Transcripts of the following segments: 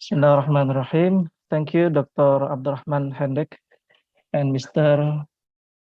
Bismillahirrahmanirrahim. Thank you, Dr. Abdurrahman Hendek and Mr.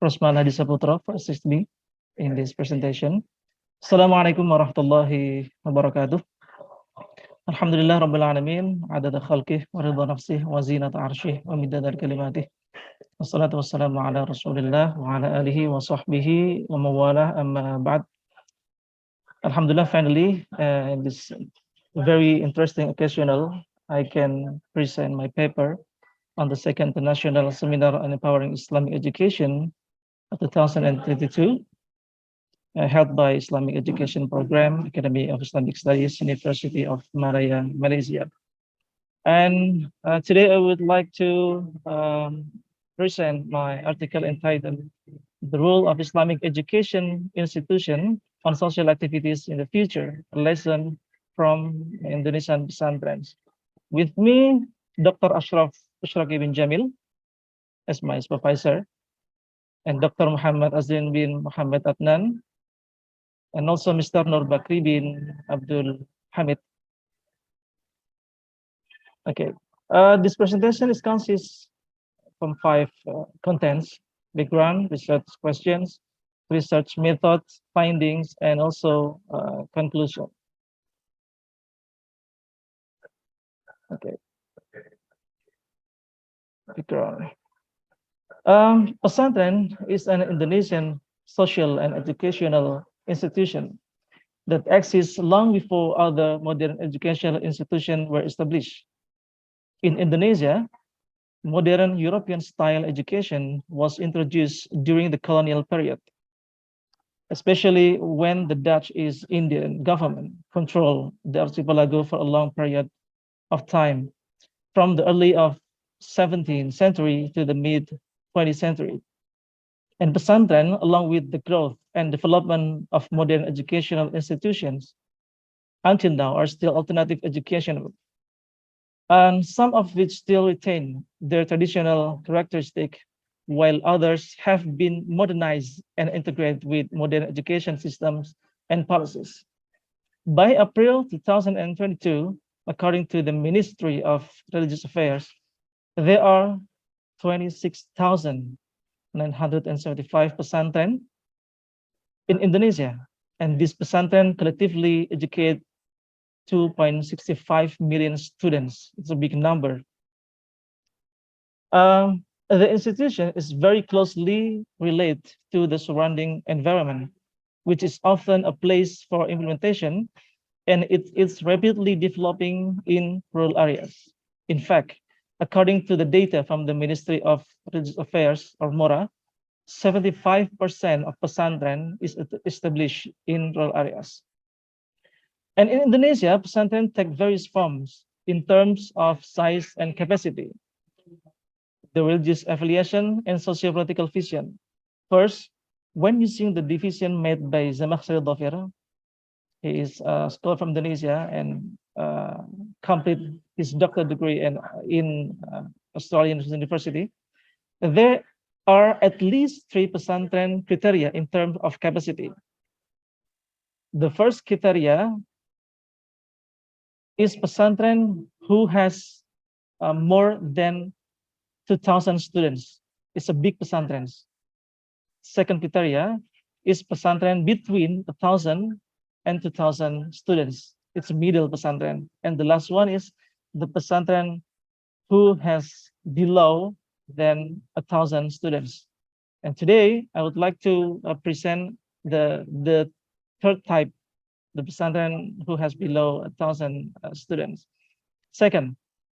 Rosman Hadisaputra for assisting me in this presentation. Assalamualaikum warahmatullahi wabarakatuh. Alhamdulillah Rabbil Alamin, adada khalqih, wa ridha nafsih, wa zinata arshih, wa midada kalimatih. Wassalatu wassalamu ala rasulillah, wa ala alihi wa sahbihi, wa mawalah, amma ba'd. Alhamdulillah, finally, in this very interesting occasional, I can present my paper on the second International Seminar on Empowering Islamic Education of 2022, held by Islamic Education Program, Academy of Islamic Studies, University of Malaya, Malaysia. And today I would like to present my article entitled The Role of Islamic Education Institution on Social Activities in the Future, a lesson from Indonesian Pesantrens. With me, Dr. Ashraf ibn Jamil as my supervisor, and Dr. Muhammad Azin bin Muhammad Adnan, and also Mr. Nur Bakri bin Abdul Hamid. Okay, this presentation consists from 5 contents: background, research questions, research methods, findings, and also conclusion. Okay, background. Pesantren is an Indonesian social and educational institution that exists long before other modern educational institutions were established. In Indonesia, modern European-style education was introduced during the colonial period, especially when the Dutch East Indian government controlled the archipelago for a long period of time, from the early of 17th century to the mid-20th century. And Pesantren, along with the growth and development of modern educational institutions, until now are still alternative educational, and some of which still retain their traditional characteristic, while others have been modernized and integrated with modern education systems and policies. By April 2022, according to the Ministry of Religious Affairs, there are 26,975 pesantren in Indonesia, and these pesantren collectively educate 2.65 million students. It's a big number. The institution is very closely related to the surrounding environment, which is often a place for implementation, and it is rapidly developing in rural areas. In fact, according to the data from the Ministry of Religious Affairs, or MORA, 75% of pesantren is established in rural areas. And in Indonesia, pesantren take various forms in terms of size and capacity, the religious affiliation, and socio-political vision. First, when using the division made by Zamakhshari Dhafir, he is a scholar from Indonesia and completed his doctorate degree in Australian University, there are at least 3 pesantren criteria in terms of capacity. The first criteria is pesantren who has more than 2,000 students. It's a big pesantren. Second criteria is pesantren between 1,000 and 2,000 students. It's a middle pesantren. And the last one is the pesantren who has below than 1,000 students. And today I would like to present the third type, the pesantren who has below 1,000 students. Second,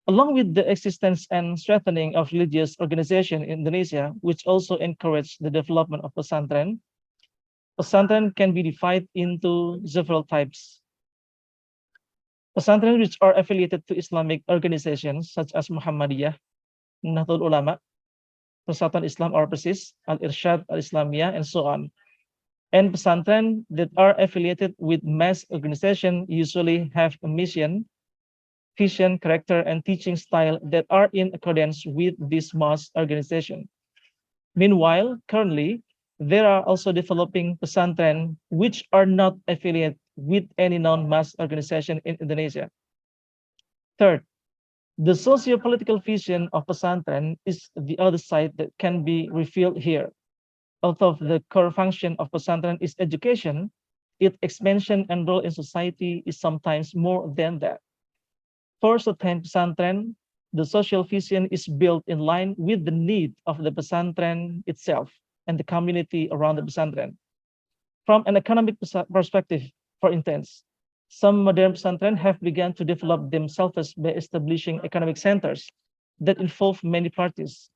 along with the existence and strengthening of religious organization in Indonesia, which also encourage the development of pesantren, pesantren can be divided into several types. Pesantren which are affiliated to Islamic organizations such as Muhammadiyah, Nahdlatul Ulama, Persatuan Islam or PERSIS, Al-Irsyad Al-Islamiyah, and so on. And pesantren that are affiliated with mass organization usually have a mission, vision, character, and teaching style that are in accordance with this mass organization. Meanwhile, currently, there are also developing pesantren which are not affiliated with any non-mass organization in Indonesia. Third, The socio-political vision of Pesantren is the other side that can be revealed here. Although the core function of Pesantren is education, its expansion and role in society is sometimes more than that. For certain Pesantren, the social vision is built in line with the need of the Pesantren itself and the community around the Pesantren. From an economic perspective, for instance, some modern Pesantren have begun to develop themselves by establishing economic centers that involve many parties,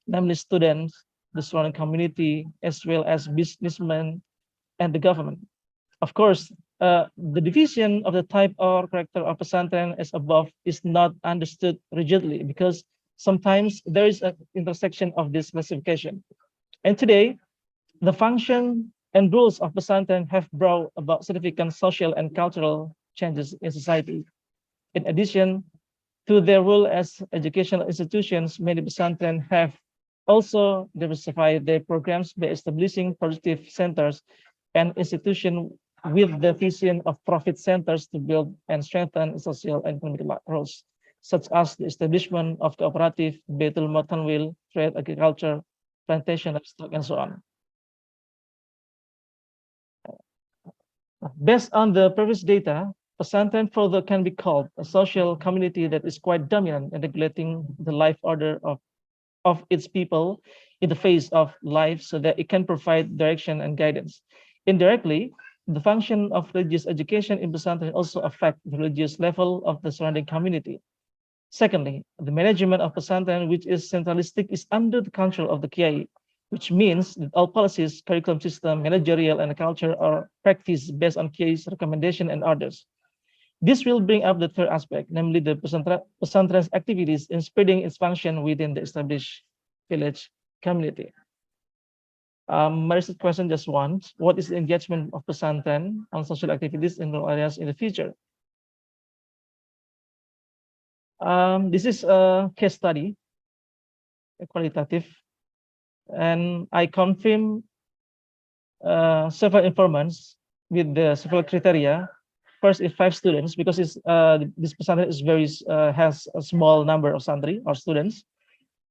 namely students, the surrounding community, as well as businessmen and the government. Of course, the division of the type or character of Pesantren as above is not understood rigidly because sometimes there is an intersection of this classification. And today, the function and rules of Pesantren have brought about significant social and cultural changes in society. In addition to their role as educational institutions, many Pesantren have also diversified their programs by establishing productive centers and institutions with the vision of profit centers to build and strengthen social and economic roles, such as the establishment of cooperative, Betul Motanwil, trade, agriculture, plantation, livestock, and so on. Based on the previous data, Pesantren further can be called a social community that is quite dominant in regulating the life order of its people in the face of life so that it can provide direction and guidance. Indirectly, the function of religious education in Pesantren also affect the religious level of the surrounding community. Secondly, the management of Pesantren, which is centralistic, is under the control of the Kiai, which means that all policies, curriculum system, managerial, and culture are practiced based on Kiai's recommendation and orders. This will bring up the third aspect, namely the Pesantren's activities in spreading its function within the established village community. My research question just once, what is the engagement of Pesantren on social activities in rural areas in the future? This is a case study, a qualitative, and I confirm several informants with the several criteria. First is 5 students because it's this Pesantren is very has a small number of santri or students.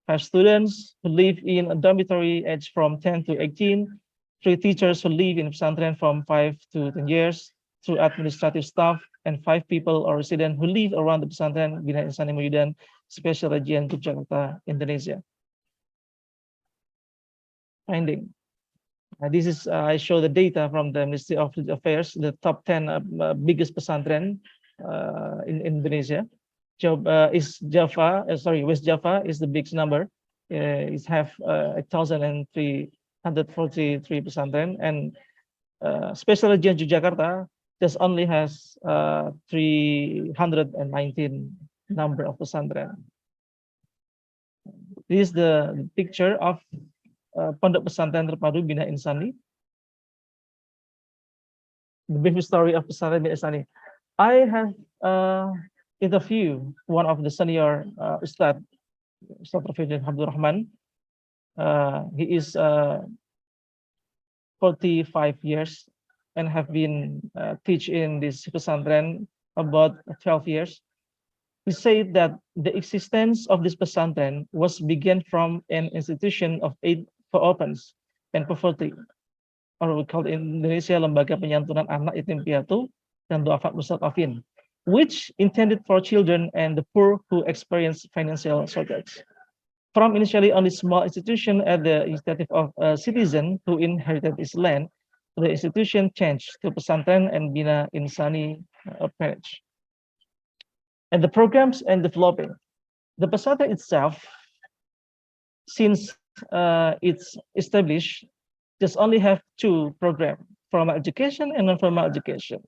5 students who live in a dormitory aged from 10 to 18, 3 teachers who live in Pesantren from 5 to 10 years, 2 administrative staff, and 5 people or residents who live around the Pesantren Bina Insani Muhyiddin, Special Region Yogyakarta, Indonesia. Finding. This is I show the data from the Ministry of Affairs, the top 10 biggest pesantren in Indonesia. West Java is the biggest number. It have 1,343 pesantren, and Special Region Yogyakarta just only has 319 number of pesantren. This is the picture of Pondok Pesantren Terpadu Bina Insani. The brief story of Pesantren Bina Insani. I have interviewed one of the senior Ustad Professor Abdul Rahman. He is 45 years and have been teach in this Pesantren about 12 years. He said that the existence of this Pesantren was began from an institution of aid for orphans and poverty, or we call it in Indonesia Lembaga Penyantunan Anak Yatim Piatu dan Duafa Mustadafin, which intended for children and the poor who experience financial shortage. From initially only small institution at the initiative of a citizen who inherited his land, the institution changed to Pesantren and Bina Insani Orphanage. And the programs and developing. The Pesantren itself, since it's established, just only have 2 programs, formal education and non-formal education.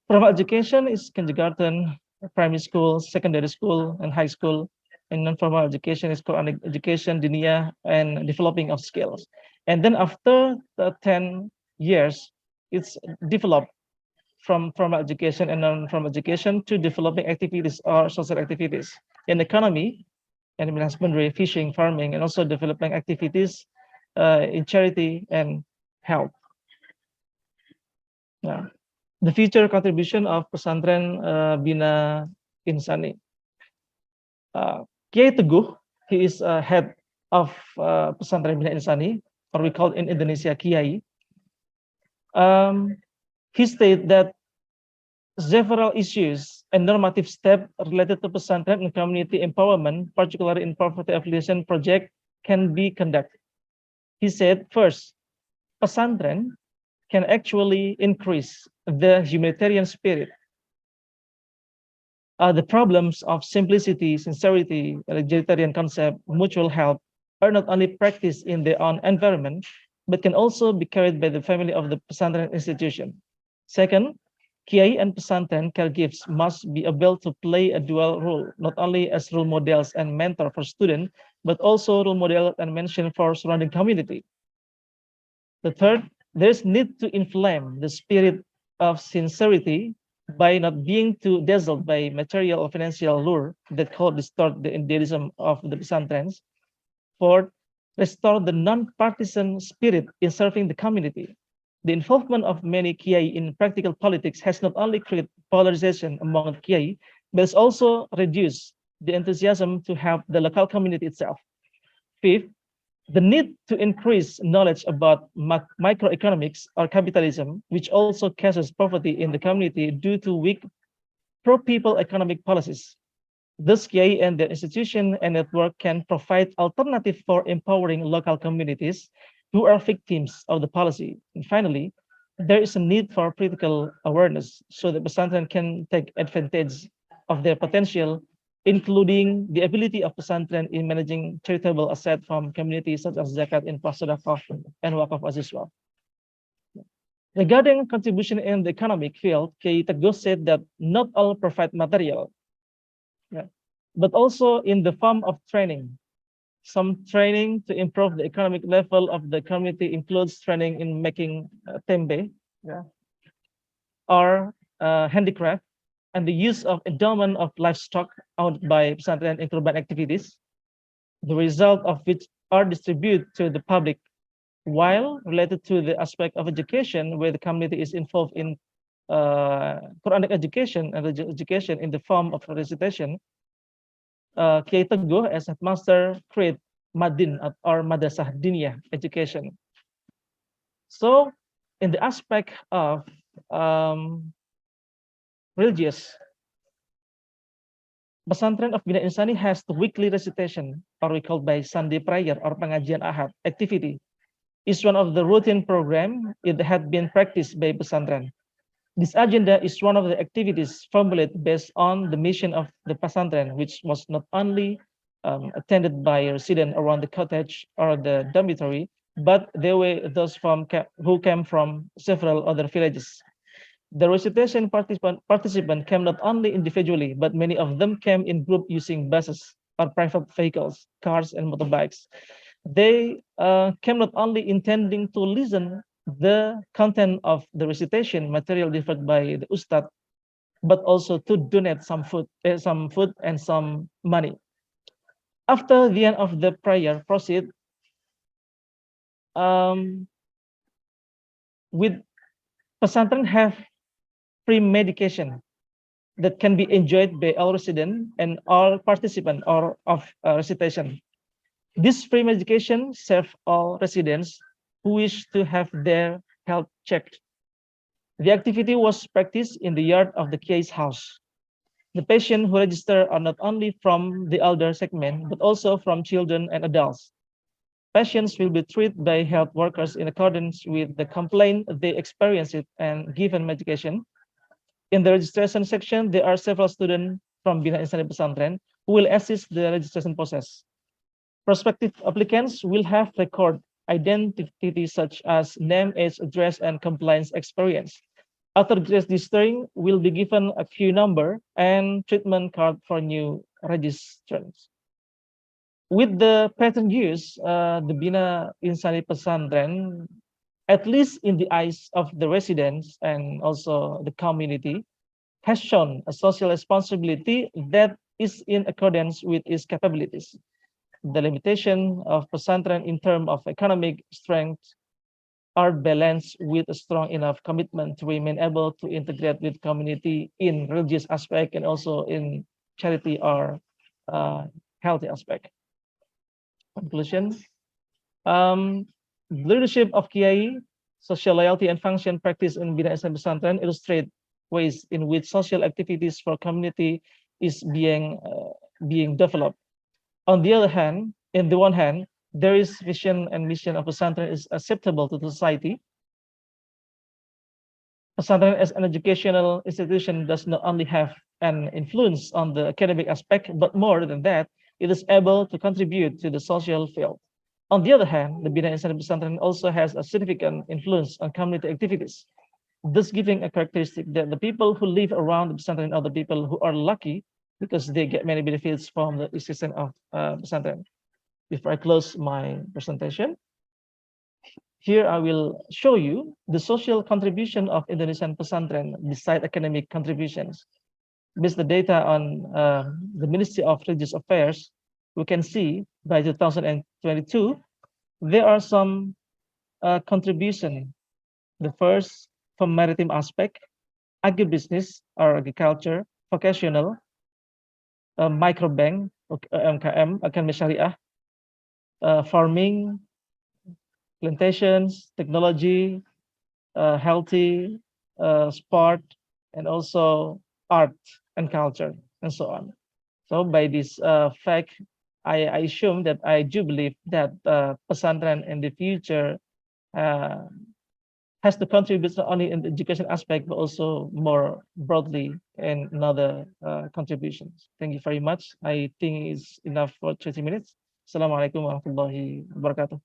Formal education is kindergarten, primary school, secondary school, and high school. And non-formal education is Quranic education, dinia, and developing of skills. And then after the 10 years, it's developed from formal education and non-formal education to developing activities or social activities in economy, animal husbandry, fishing, farming, and also developing activities in charity and health. Yeah. The future contribution of Pesantren Bina Insani. Kiai Teguh, he is head of Pesantren Bina Insani, or we call in Indonesia Kiai. He stated that several issues and normative steps related to pesantren and community empowerment, particularly in poverty alleviation project, can be conducted. He said, first, pesantren can actually increase the humanitarian spirit. The problems of simplicity, sincerity, egalitarian concept, mutual help are not only practiced in their own environment, but can also be carried by the family of the pesantren institution. Second, Kiai and pesantren caregivers must be able to play a dual role, not only as role models and mentor for students, but also role model and mention for surrounding community. The third, there's need to inflame the spirit of sincerity by not being too dazzled by material or financial lure that could distort the idealism of the pesantrens. Fourth, restore the non-partisan spirit in serving the community. The involvement of many Kiai in practical politics has not only created polarization among the Kiai, but has also reduced the enthusiasm to help the local community itself. Fifth, the need to increase knowledge about microeconomics or capitalism, which also causes poverty in the community due to weak pro-people economic policies. Thus, Kiai and their institution and network can provide alternative for empowering local communities who are victims of the policy. And finally, there is a need for critical awareness so that pesantren can take advantage of their potential, including the ability of pesantren in managing charitable assets from communities such as zakat, infak, sedekah, and wakaf as well. Regarding contribution in the economic field, Kiai Teguh said that not all provide material, but also in the form of training. Some training to improve the economic level of the community includes training in making tembe, or handicraft, and the use of endowment of livestock owned by pesantren in urban activities, the result of which are distributed to the public, while related to the aspect of education, where the community is involved in Quranic education and education in the form of recitation, Kiai Teguh as headmaster create Madin or Madrasah Diniyah education. So, in the aspect of religious, Pesantren of Bina Insani has the weekly recitation, or we call by Sunday prayer or pengajian Ahad activity. Is one of the routine program it had been practiced by pesantren. This agenda is one of the activities formulated based on the mission of the pesantren, which was not only attended by residents around the cottage or the dormitory, but there were those who came from several other villages. The recitation participant came not only individually, but many of them came in group using buses or private vehicles, cars and motorbikes. They came not only intending to listen the content of the recitation material delivered by the ustad, but also to donate some food and some money. After the end of the prayer, proceed with pesantren have free medication that can be enjoyed by all residents and all participants of recitation. This free medication serves all residents who wish to have their health checked. The activity was practiced in the yard of the Kiai's house. The patients who register are not only from the elder segment, but also from children and adults. Patients will be treated by health workers in accordance with the complaint they experienced and given medication. In the registration section, there are several students from Bina Insani Pesantren who will assist the registration process. Prospective applicants will have record identity such as name, age, address, and compliance experience. After registering, will be given a queue number and treatment card for new registrants. With the pattern use, the Bina Insani Pesantren, at least in the eyes of the residents and also the community, has shown a social responsibility that is in accordance with its capabilities. The limitation of pesantren in terms of economic strength are balanced with a strong enough commitment to remain able to integrate with community in religious aspect and also in charity or healthy aspect. Conclusion. Leadership of Kiai, social loyalty and function practice in Bina Islam Pesantren illustrate ways in which social activities for community is being developed. On the other hand, in the one hand, there is vision and mission of Pesantren is acceptable to the society. Pesantren as an educational institution does not only have an influence on the academic aspect, but more than that, it is able to contribute to the social field. On the other hand, the Bina Islam Pesantren also has a significant influence on community activities, thus giving a characteristic that the people who live around the Pesantren are the people who are lucky because they get many benefits from the existence of Pesantren. Before I close my presentation, here I will show you the social contribution of Indonesian Pesantren beside academic contributions. Based the data on the Ministry of Religious Affairs, we can see by 2022, there are some contribution. The first, from maritime aspect, agribusiness or agriculture, vocational, microbank, MKM, academy syariah, farming, plantations, technology, healthy, sport, and also art and culture, and so on. So by this fact, I assume that I do believe that pesantren in the future has to contribute not only in the education aspect, but also more broadly in another contributions. Thank you very much. I think it's enough for 30 minutes. Assalamualaikum warahmatullahi wabarakatuh.